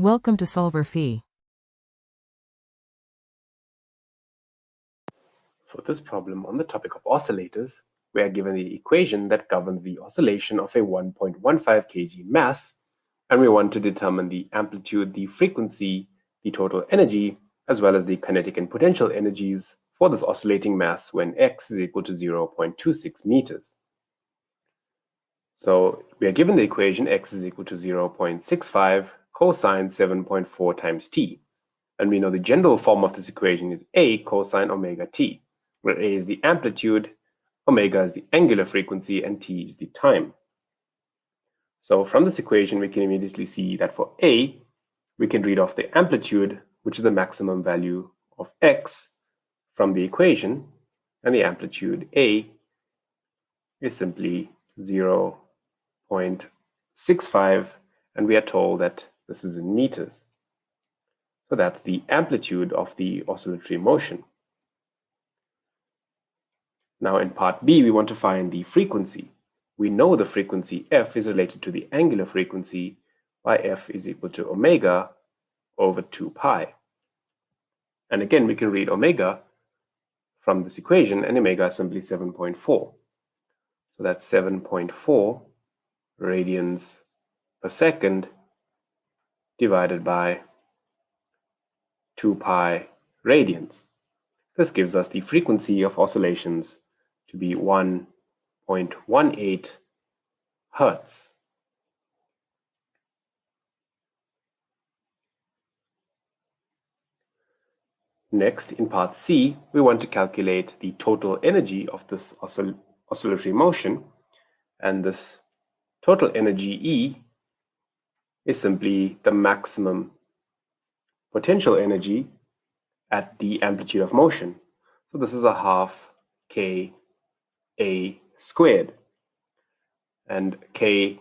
Welcome to solverfy. For this problem on the topic of oscillators, we are given the equation that governs the oscillation of a 1.15 kg mass, and we want to determine the amplitude, the frequency, the total energy, as well as the kinetic and potential energies for this oscillating mass when x is equal to 0.26 meters. So we are given the equation x is equal to 0.65 cosine 7.4 times t. And we know the general form of this equation is a cosine omega t, where a is the amplitude, omega is the angular frequency, and t is the time. So from this equation, we can immediately see that for a, we can read off the amplitude, which is the maximum value of x, from the equation, and the amplitude a is simply 0.65, and we are told that this is in meters. So that's the amplitude of the oscillatory motion. Now in part B, we want to find the frequency. We know the frequency f is related to the angular frequency by f is equal to omega over 2 pi. And again, we can read omega from this equation, and omega is simply 7.4. So that's 7.4 radians per second divided by 2 pi radians. This gives us the frequency of oscillations to be 1.18 hertz. Next, in part C, we want to calculate the total energy of this oscillatory motion, and this total energy E is simply the maximum potential energy at the amplitude of motion. So this is a half k a squared, and k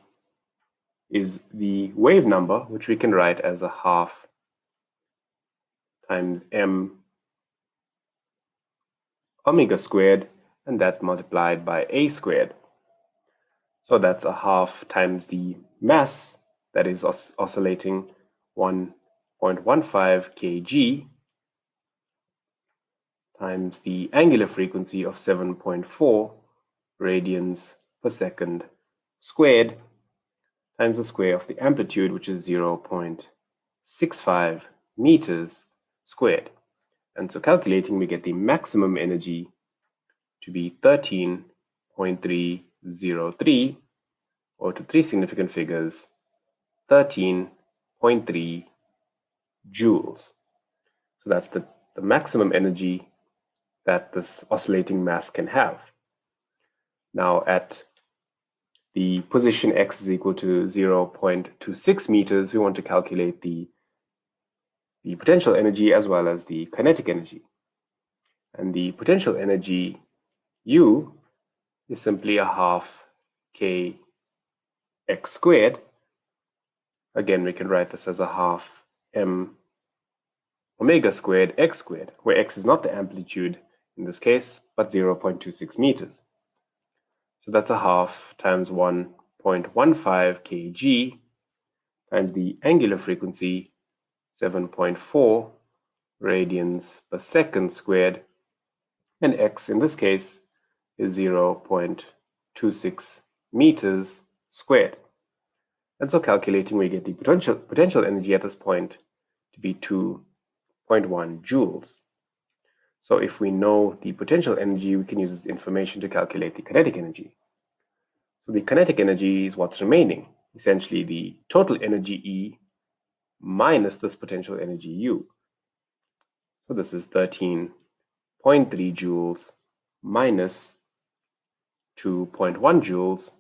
is the wave number, which we can write as a half times m omega squared, and that multiplied by a squared. So that's a half times the mass that is oscillating 1.15 kg times the angular frequency of 7.4 radians per second squared times the square of the amplitude, which is 0.65 meters squared. And so calculating, we get the maximum energy to be 13.303, or to three significant figures, 13.3 joules. So that's the maximum energy that this oscillating mass can have. Now at the position x is equal to 0.26 meters, we want to calculate the potential energy as well as the kinetic energy. And the potential energy U is simply a half k x squared. Again, we can write this as a half m omega squared x squared, where x is not the amplitude in this case, but 0.26 meters. So that's a half times 1.15 kg times the angular frequency, 7.4 radians per second squared, and x in this case is 0.26 meters squared. And so calculating, we get the potential energy at this point to be 2.1 joules. So if we know the potential energy, we can use this information to calculate the kinetic energy. So the kinetic energy is what's remaining, essentially the total energy E minus this potential energy U. So this is 13.3 joules minus 2.1 joules,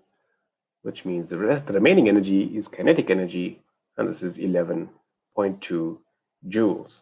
which means the remaining energy is kinetic energy, and this is 11.2 joules.